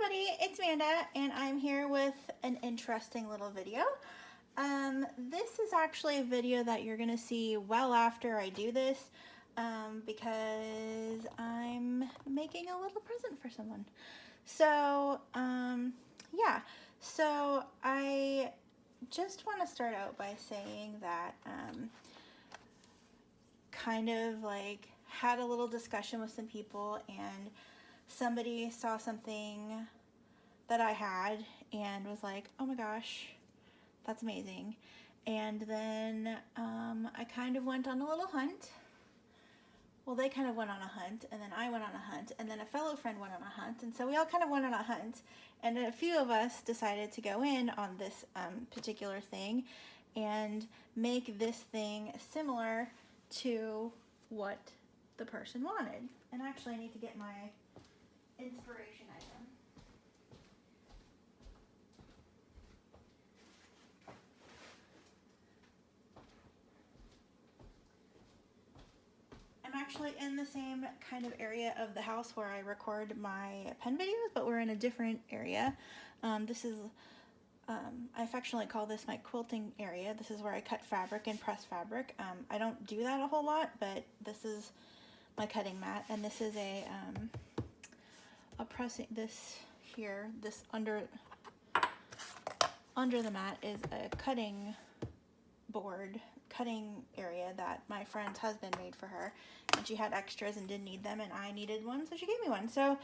everybody, it's Manda and I'm here with an interesting little video. This is actually a video that you're gonna see well after I do this because I'm making a little present for someone. So yeah, so I just want to start out by saying that kind of like had a little discussion with some people, and somebody saw something that I had and was like, oh my gosh, that's amazing. And then I kind of went on a little hunt. Well, they kind of went on a hunt, and then I went on a hunt, and then a fellow friend went on a hunt, and so we all kind of went on a hunt, and a few of us decided to go in on this particular thing and make this thing similar to what the person wanted. And actually I need to get my inspiration item. I'm actually in the same kind of area of the house where I record my pen videos, but we're in a different area. This is, I affectionately call this my quilting area. This is where I cut fabric and press fabric. I don't do that a whole lot, but this is my cutting mat, and this is a pressing, this here, this under the mat is a cutting board, cutting area that my friend's husband made for her, and she had extras and didn't need them, and I needed one, so she gave me one. So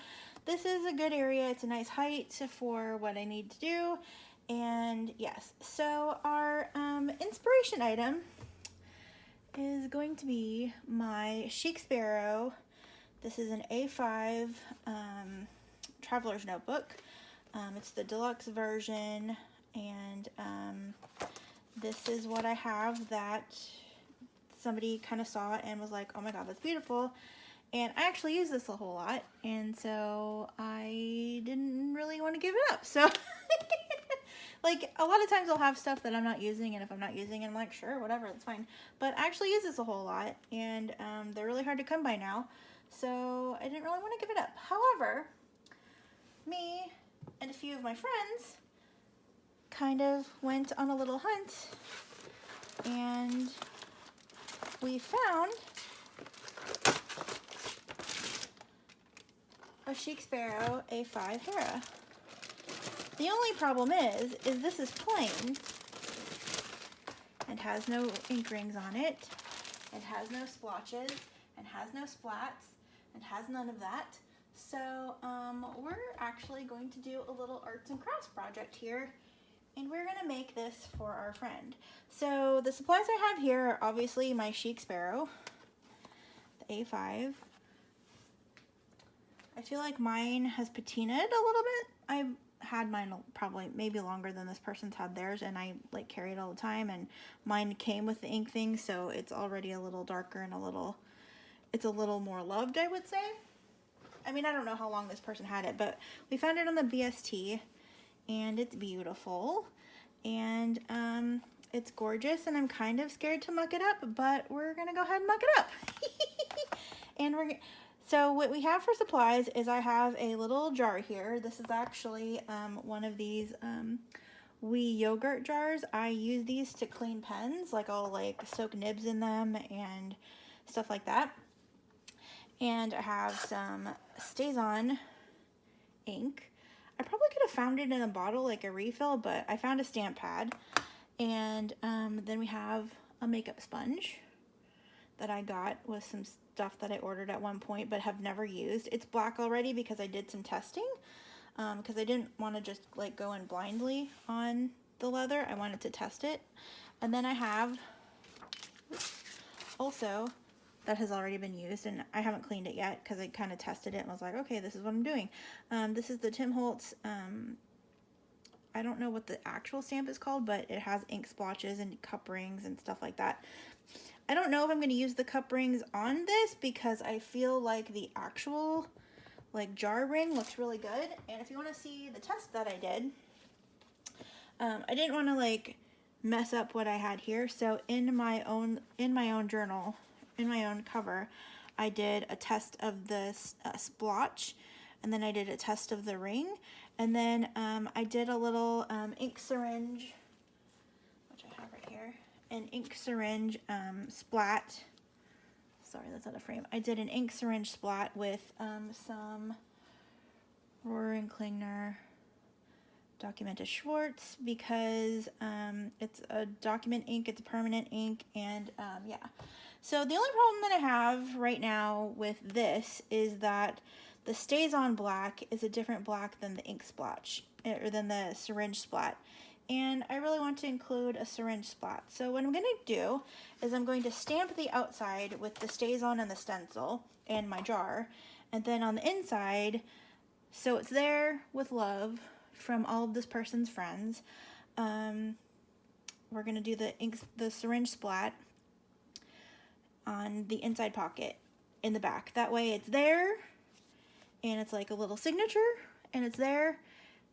this is a good area. It's a nice height for what I need to do. And yes, so our inspiration item is going to be my Chic Sparrow. This is an A5 traveler's notebook. It's the deluxe version, and this is what I have that somebody kind of saw and was like, oh my god, that's beautiful. And I actually use this a whole lot, and so I didn't really want to give it up. So like a lot of times I'll have stuff that I'm not using, and if I'm not using it, I'm like, sure, whatever, that's fine. But I actually use this a whole lot, and they're really hard to come by now, so I didn't really want to give it up. However, me and a few of my friends kind of went on a little hunt, and we found a Chic Sparrow A5 Hera. The only problem is this is plain and has no ink rings on it, and has no splotches, and has no splats, and has none of that. So we're actually going to do a little arts and crafts project here, and we're gonna make this for our friend. So the supplies I have here are obviously my Chic Sparrow, the A5. I feel like mine has patinaed a little bit. I had mine probably maybe longer than this person's had theirs, and I like carry it all the time, and mine came with the ink thing, so it's already a little darker and it's a little more loved, I would say. I mean, I don't know how long this person had it, but we found it on the BST, and it's beautiful, and it's gorgeous, and I'm kind of scared to muck it up, but we're gonna go ahead and muck it up. And so what we have for supplies is I have a little jar here. This is actually one of these wee yogurt jars. I use these to clean pens, like I'll like soak nibs in them and stuff like that. And I have some Staz-on ink. I probably could have found it in a bottle, like a refill, but I found a stamp pad. And then we have a makeup sponge that I got with some stuff that I ordered at one point but have never used. It's black already because I did some testing, because I didn't want to just like go in blindly on the leather. I wanted to test it. And then I have also, that has already been used, and I haven't cleaned it yet because I kind of tested it and was like, okay, this is what I'm doing. This is the Tim Holtz, I don't know what the actual stamp is called, but it has ink splotches and cup rings and stuff like that. I don't know if I'm going to use the cup rings on this because I feel like the actual like jar ring looks really good. And if you want to see the test that I did, I didn't want to like mess up what I had here. So in my own journal, in my own cover, I did a test of the splotch and then I did a test of the ring, and then I did a little ink syringe, which I have right here, an ink syringe splat. Sorry, that's out of frame. I did an ink syringe splat with some Rohrer and Klingner Dokumentus Schwartz, because it's a document ink, it's a permanent ink, and yeah. So the only problem that I have right now with this is that the Staz-on black is a different black than the ink splotch, or than the syringe splat. And I really want to include a syringe splat. So what I'm going to do is I'm going to stamp the outside with the Staz-on and the stencil and my jar. And then on the inside, so it's there with love from all of this person's friends, we're going to do the syringe splat on the inside pocket in the back. That way it's there, and it's like a little signature, and it's there,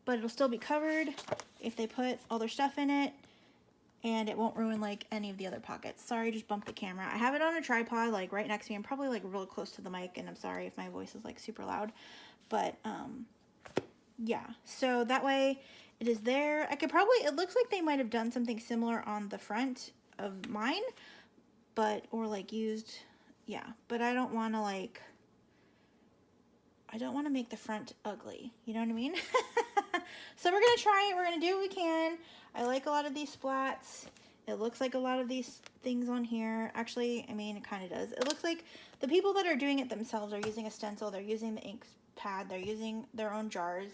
but it'll still be covered if they put all their stuff in it, and it won't ruin like any of the other pockets. Sorry, I just bumped the camera. I have it on a tripod like right next to me. I'm probably like really close to the mic, and I'm sorry if my voice is like super loud, but yeah, so that way it is there. I could probably, it looks like they might have done something similar on the front of mine, but, or like used, yeah, but I don't want to like, I don't want to make the front ugly, you know what I mean? So we're going to try it, we're going to do what we can. I like a lot of these splats. It looks like a lot of these things on here. Actually, I mean, it kind of does. It looks like the people that are doing it themselves are using a stencil, they're using the ink pad, they're using their own jars.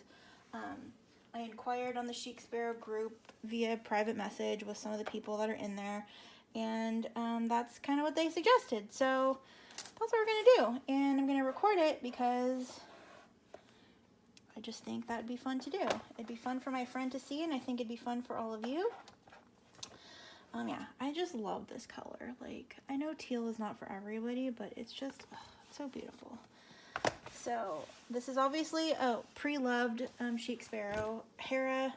I inquired on the Chic Sparrow group via private message with some of the people that are in there, and that's kind of what they suggested. So that's what we're going to do, and I'm going to record it because I just think that'd be fun to do. It'd be fun for my friend to see, and I think it'd be fun for all of you. Yeah, I just love this color. Like, I know teal is not for everybody, but it's just, oh, it's so beautiful. So this is obviously a pre-loved Chic Sparrow. Hera,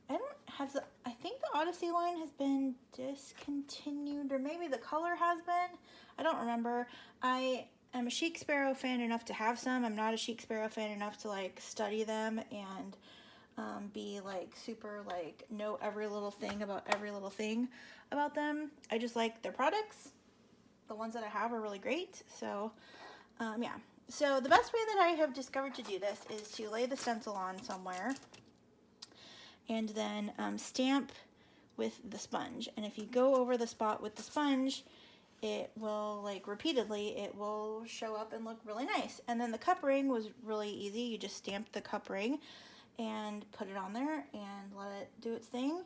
I think the Odyssey line has been discontinued, or maybe the color has been. I don't remember. I am a Chic Sparrow fan enough to have some. I'm not a Chic Sparrow fan enough to like study them and be like super like know every little thing about them. I just like their products. The ones that I have are really great. So yeah. So the best way that I have discovered to do this is to lay the stencil on somewhere and then stamp with the sponge. And if you go over the spot with the sponge, it will, like, repeatedly, it will show up and look really nice. And then the cup ring was really easy. You just stamp the cup ring and put it on there and let it do its thing.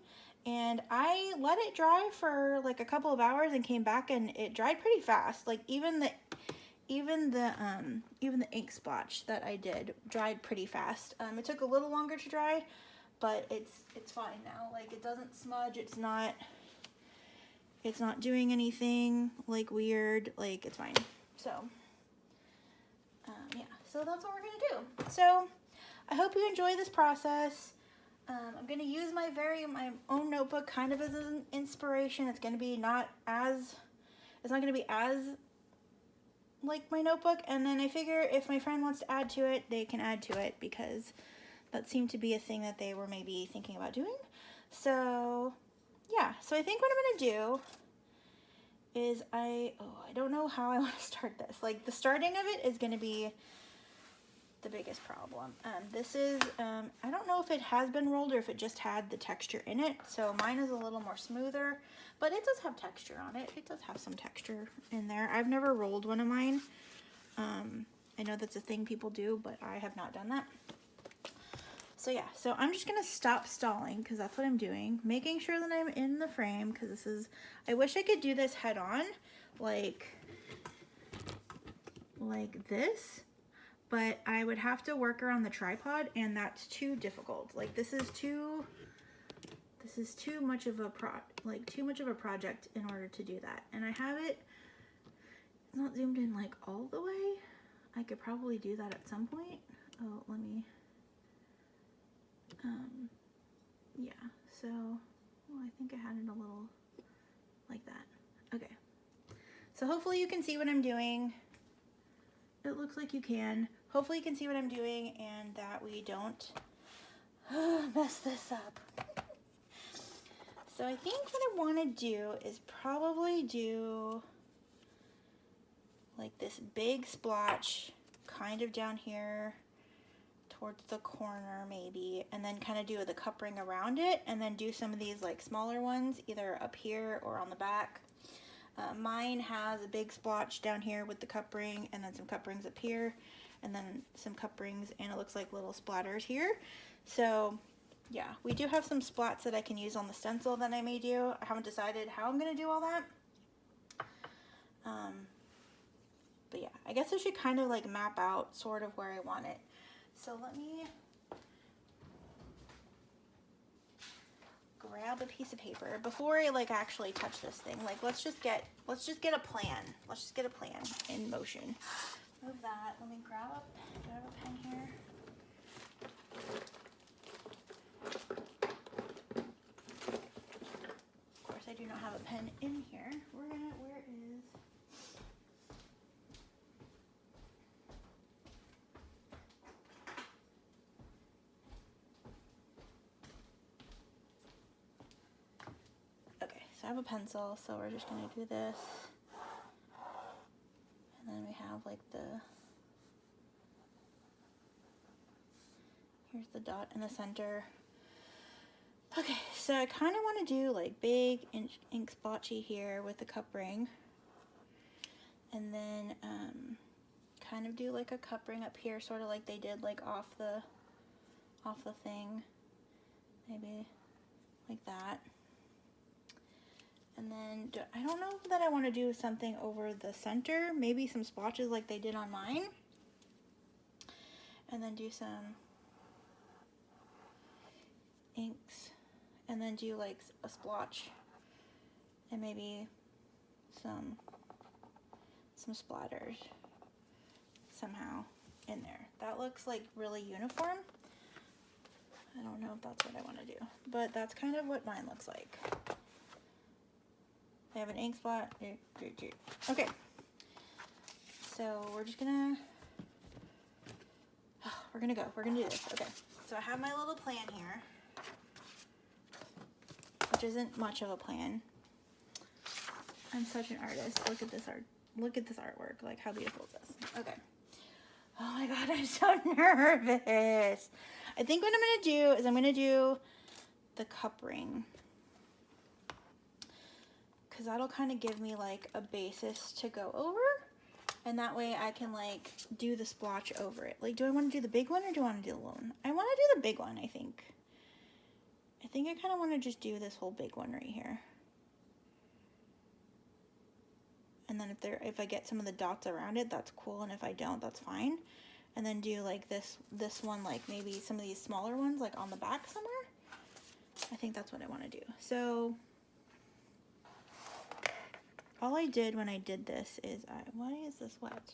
And I let it dry for like a couple of hours and came back, and it dried pretty fast. Like even the ink splotch that I did dried pretty fast. It took a little longer to dry, but it's fine now. Like, it doesn't smudge. It's not doing anything like weird. Like, it's fine. So yeah, so that's what we're gonna do. So I hope you enjoy this process. I'm gonna use my own notebook kind of as an inspiration. It's not gonna be as like my notebook, and then I figure if my friend wants to add to it, they can add to it, because that seemed to be a thing that they were maybe thinking about doing. So yeah, so I think what I'm gonna do is I don't know how I want to start this. Like, the starting of it is gonna be the biggest problem. This is I don't know if it has been rolled or if it just had the texture in it, so mine is a little more smoother, but it does have texture on it. It does have some texture in there. I've never rolled one of mine. I know that's a thing people do, but I have not done that. So yeah, so I'm just gonna stop stalling, because that's what I'm doing, making sure that I'm in the frame, because this is, I wish I could do this head on like this, but I would have to work around the tripod, and that's too difficult. Like, this is too much of a project in order to do that. And I have it, it's not zoomed in like all the way. I could probably do that at some point. Oh, let me, yeah, so, well, I think I had it a little like that. Okay, so hopefully you can see what I'm doing. It looks like you can. hopefully you can see what I'm doing and that we don't mess this up. So I think what I want to do is probably do like this big splotch kind of down here towards the corner maybe, and then kind of do the cup ring around it, and then do some of these like smaller ones either up here or on the back. Mine has a big splotch down here with the cup ring, and then some cup rings up here, and then some cup rings, and it looks like little splatters here. So yeah, we do have some splats that I can use on the stencil that I may do. I haven't decided how I'm gonna do all that. But yeah, I guess I should kind of like map out sort of where I want it. So let me grab a piece of paper before I like actually touch this thing. Like let's just get a plan. Let's just get a plan in motion. Move that. Let me grab do I have a pen here? Of course I do not have a pen in here. Where is I have a pencil, so we're just going to do this. And then we have like here's the dot in the center. Okay, so I kind of want to do like big ink splotchy here with the cup ring. And then kind of do like a cup ring up here, sort of like they did like off the thing. Maybe like that. And then, I don't know that I want to do something over the center. Maybe some splotches like they did on mine. And then do some inks. And then do like a splotch. And maybe some splatters somehow in there. That looks like really uniform. I don't know if that's what I want to do. But that's kind of what mine looks like. I have an ink spot. Okay. So we're just gonna, we're gonna go. We're gonna do this. Okay. So I have my little plan here, which isn't much of a plan. I'm such an artist. Look at this art. Look at this artwork. Like, how beautiful is this? Okay. Oh my God, I'm so nervous. I think what I'm gonna do is I'm gonna do the cup ring, because that'll kind of give me like a basis to go over, and that way I can like do the splotch over it. Like, do I want to do the big one or do I want to do the little one? I want to do the big one, I think. I kind of want to just do this whole big one right here. And then if I get some of the dots around it, that's cool, and if I don't, that's fine. And then do like this one, like maybe some of these smaller ones like on the back somewhere. I think that's what I want to do. So all I did when I did this is why is this wet?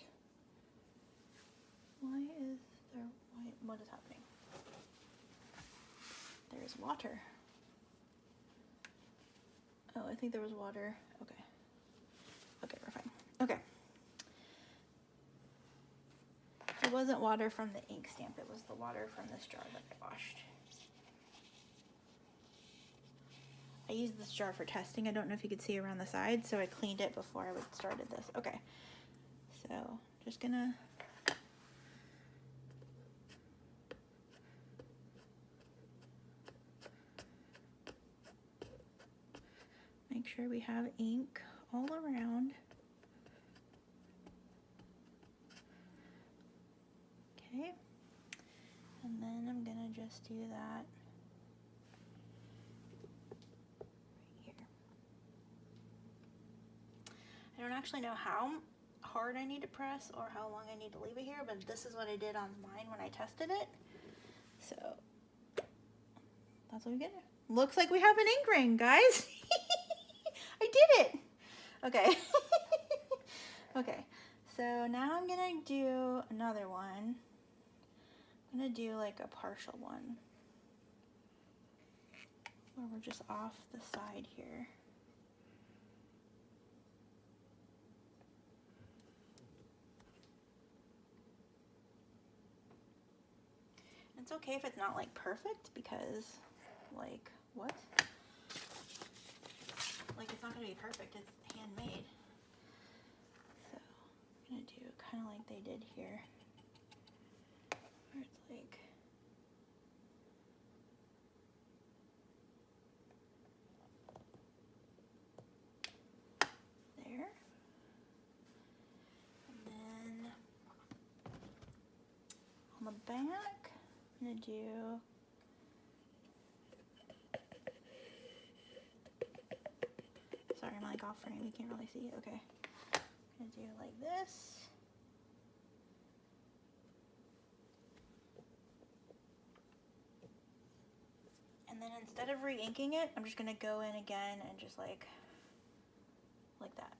What is happening? There's water. Oh, I think there was water. Okay. Okay, we're fine. Okay. It wasn't water from the ink stamp. It was the water from this jar that I washed. I used this jar for testing. I don't know if you could see around the side, so I cleaned it before I started this. Okay, so just gonna make sure we have ink all around. Okay, and then I'm gonna just do that. I don't actually know how hard I need to press or how long I need to leave it here, but this is what I did on mine when I tested it. So that's what we get. Looks like we have an ink ring, guys. I did it. Okay. Okay. So now I'm gonna do another one. I'm gonna do like a partial one where we're just off the side here. It's okay if it's not like perfect because like what? Like it's not gonna be perfect, it's handmade. So I'm gonna do kind of like they did here. Where it's like there. And then on the back, I'm gonna do sorry, I'm like off frame, you can't really see. Okay. I'm gonna do like this. And then instead of re-inking it, I'm just gonna go in again and just like that.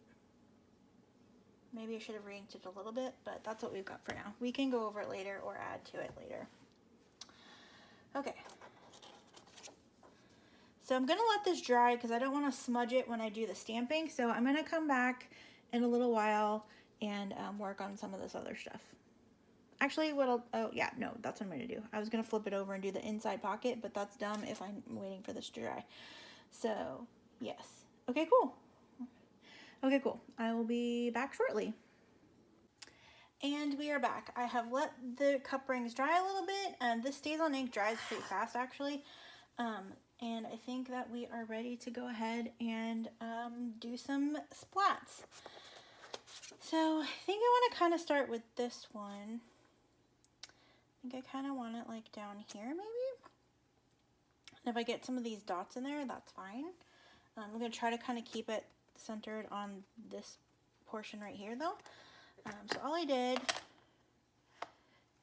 Maybe I should have re-inked it a little bit, but that's what we've got for now. We can go over it later or add to it later. Okay. So I'm gonna let this dry because I don't want to smudge it when I do the stamping. So I'm gonna come back in a little while and work on some of this other stuff. Actually, oh yeah, no, that's what I'm gonna do. I was gonna flip it over and do the inside pocket, but that's dumb if I'm waiting for this to dry. So yes. Okay, cool. Okay, cool. I will be back shortly. And we are back. I have let the cup rings dry a little bit, and this Staz-on Ink dries pretty fast actually. And I think that we are ready to go ahead and do some splats. So I think I want to kind of start with this one. I think I kind of want it like down here maybe. And if I get some of these dots in there, that's fine. I'm going to try to kind of keep it centered on this portion right here though. So all I did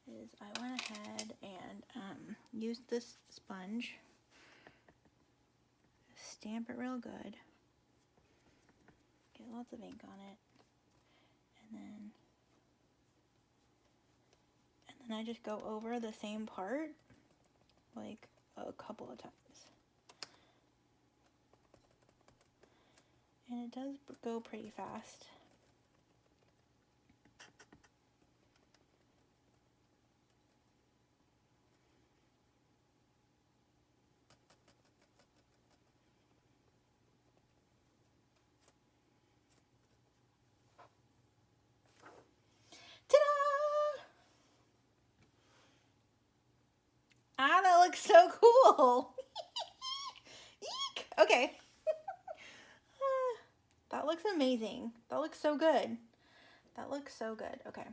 is I went ahead and used this sponge, stamp it real good, get lots of ink on it, and then I just go over the same part like a couple of times. And it does go pretty fast. Ta-da! Ah, that looks so cool. Eek! Okay. That looks amazing. That looks so good. That looks so good. Okay.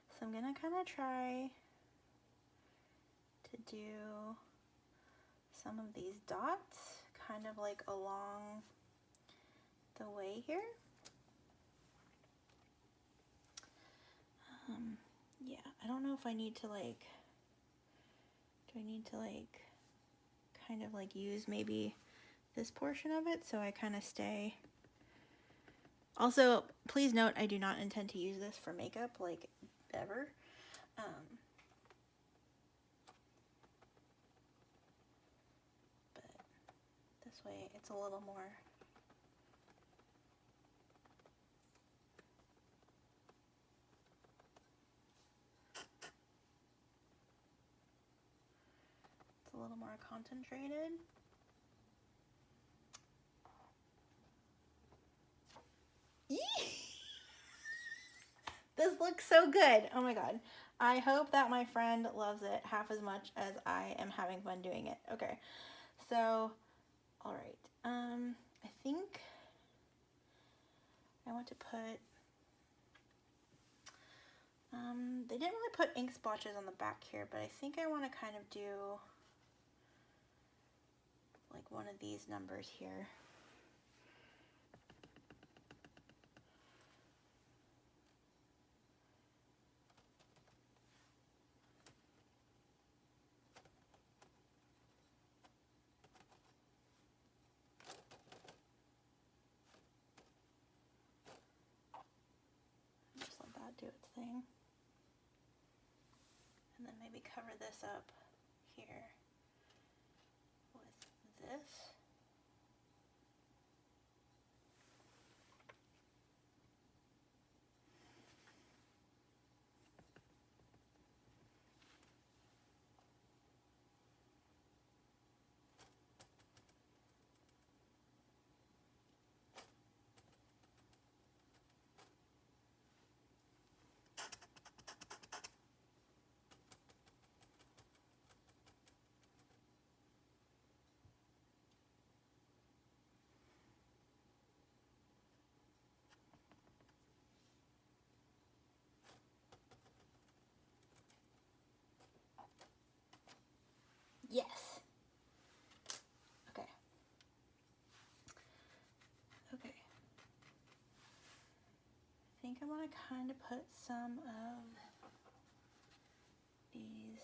So I'm gonna kind of try to do some of these dots kind of like along the way here. Yeah, I don't know if I need to like, do I need to like kind of like use maybe this portion of it so I kind of stay. Also, please note I do not intend to use this for makeup like ever. But this way it's a little more concentrated. This looks so good. Oh my god. I hope that my friend loves it half as much as I am having fun doing it. Okay. So, all right. I think I want to put they didn't really put ink splotches on the back here, but I think I want to kind of do like one of these numbers here. Just let that do its thing. And then maybe cover this up here with this. I want to kind of put some of these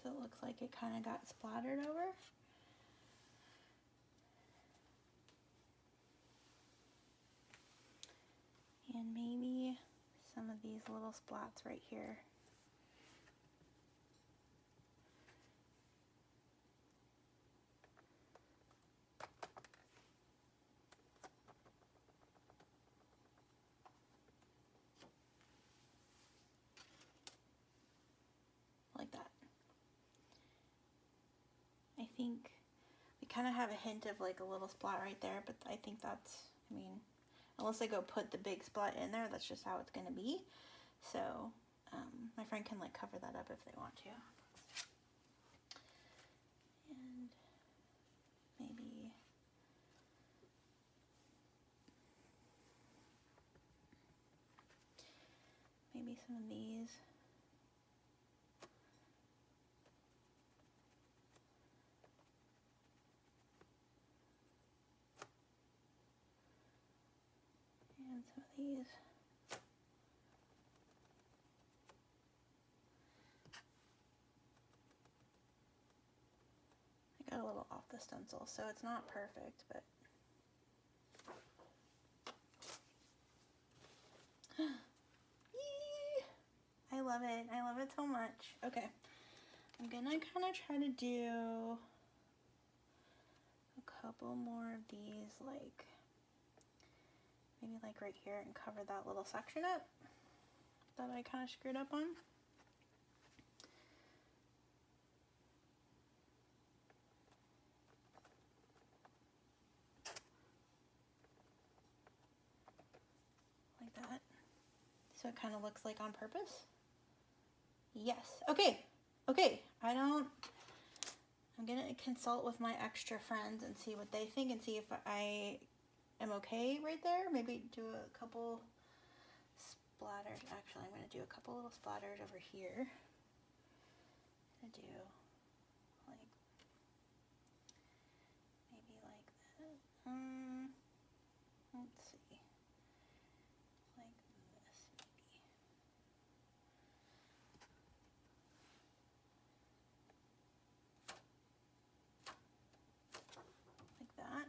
so it looks like it kind of got splattered over. And maybe some of these little splats right here. Like that. I think we kind of have a hint of like a little splat right there, but I think that's, I mean, unless I go put the big splat in there, that's just how it's going to be. So my friend can like cover that up if they want to. And maybe some of these. And some of these. I got a little off the stencil, so it's not perfect, but I love it. I love it so much. Okay, I'm gonna kind of try to do a couple more of these, like maybe like right here, and cover that little section up that I kind of screwed up on. Like that. So it kind of looks like on purpose. Yes. Okay. Okay. I'm gonna consult with my extra friends and see what they think and see if I am okay right there. Maybe do a couple splatters. Actually, I'm gonna do a couple little splatters over here. I'm gonna do like maybe like that. Let's see. Like this maybe. Like that.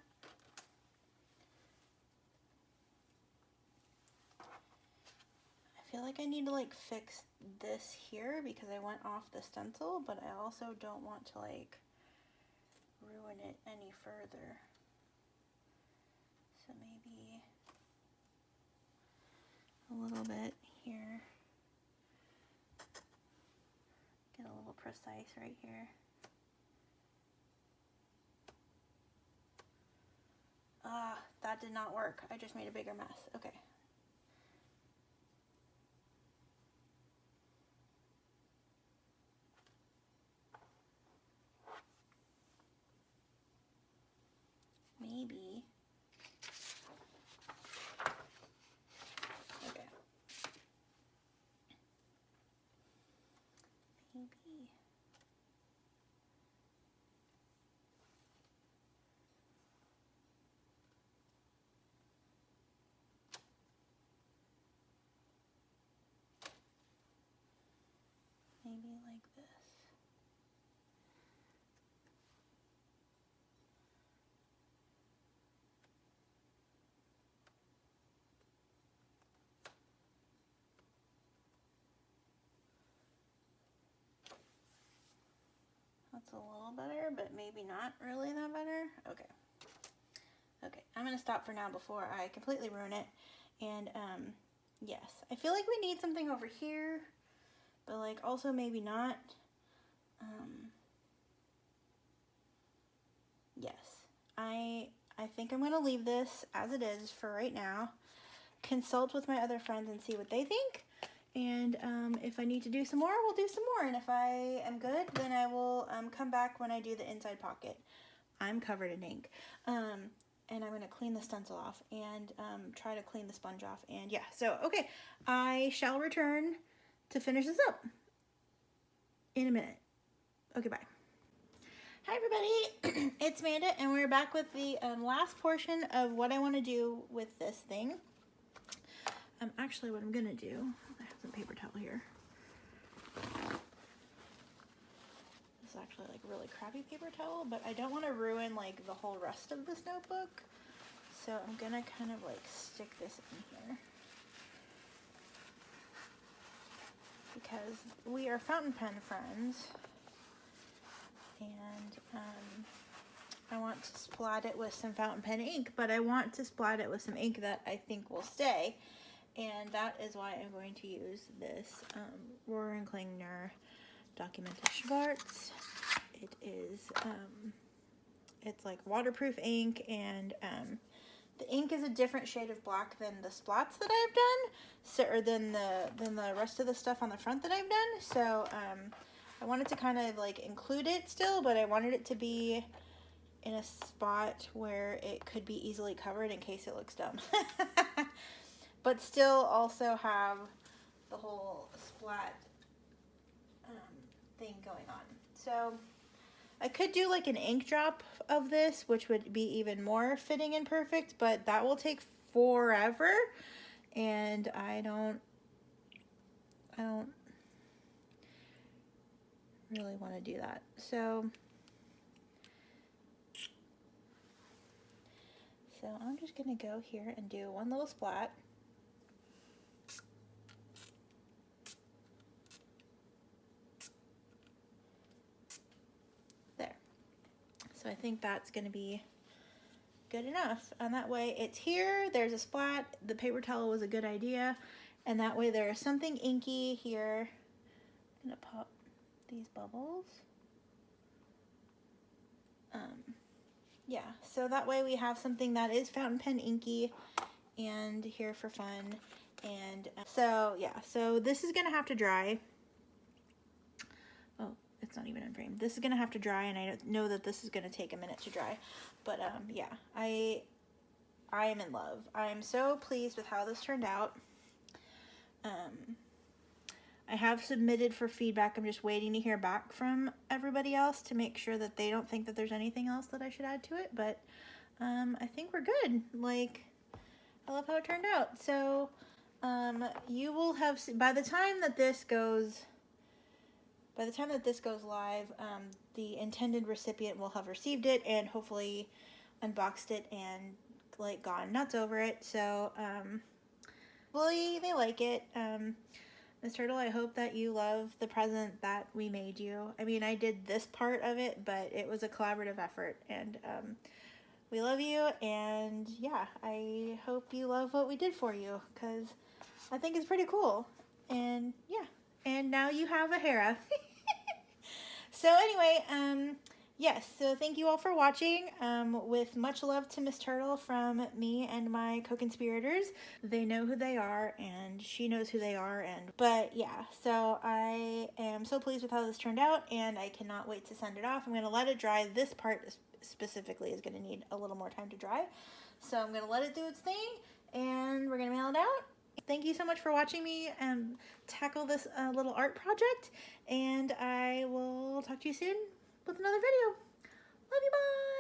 I feel like I need to like fix this here because I went off the stencil, but I also don't want to like ruin it any further. So maybe a little bit here. Get a little precise right here. Ah, that did not work. I just made a bigger mess. Okay. Maybe. Okay. Maybe. Maybe like this. That's a little better, but maybe not really that better. Okay. Okay, I'm gonna stop for now before I completely ruin it. And yes, I feel like we need something over here, but like also maybe not. Yes, I think I'm gonna leave this as it is for right now. consult with my other friends and see what they think. And if I need to do some more, we'll do some more. And if I am good, then I will come back when I do the inside pocket. I'm covered in ink. And I'm going to clean the stencil off and try to clean the sponge off. And yeah, so, okay. I shall return to finish this up in a minute. Okay, bye. Hi, everybody. It's Manda, and we're back with the last portion of what I want to do with this thing. Actually, what I'm going to do, I have some paper towel here. This is actually like really crappy paper towel, but I don't want to ruin like the whole rest of this notebook. So I'm going to kind of like stick this in here. Because we are fountain pen friends. And I want to splat it with some fountain pen ink, but I want to splat it with some ink that I think will stay. And that is why I'm going to use this Rohrer and Klingner Dokumentus Schwartz. It is, it's like waterproof ink, and the ink is a different shade of black than the splats that I've done, so, or than the rest of the stuff on the front that I've done. So I wanted to kind of like include it still, but I wanted it to be in a spot where it could be easily covered in case it looks dumb. But still also have the whole splat thing going on. So I could do like an ink drop of this, which would be even more fitting and perfect, but that will take forever, and I don't really want to do that. So I'm just gonna go here and do one little splat. There. So I think that's gonna be good enough, and that way it's here, there's a splat, the paper towel was a good idea, and that way there's something inky here. I'm gonna pop these bubbles. Yeah, so that way we have something that is fountain pen inky and here for fun. And so yeah, so this is gonna have to dry. Oh, it's not even in frame. This is gonna have to dry, and I know that this is gonna take a minute to dry, but yeah, I am in love. I am so pleased with how this turned out. I have submitted for feedback. I'm just waiting to hear back from everybody else to make sure that they don't think that there's anything else that I should add to it, but I think we're good. Like, I love how it turned out. So you will have, by the time that this goes live, the intended recipient will have received it and hopefully unboxed it and like gone nuts over it. So hopefully they like it. Miss Turtle, I hope that you love the present that we made you. I mean, I did this part of it, but it was a collaborative effort, and we love you, and yeah, I hope you love what we did for you, because I think it's pretty cool. And yeah, and now you have a Hera. So anyway, yes, so thank you all for watching. With much love to Miss Turtle from me and my co-conspirators. They know who they are, and she knows who they are. But yeah, so I am so pleased with how this turned out, and I cannot wait to send it off. I'm going to let it dry. This part specifically is going to need a little more time to dry. So I'm going to let it do its thing, and we're going to mail it out. Thank you so much for watching me tackle this little art project, and I will talk to you soon with another video. Love you, bye!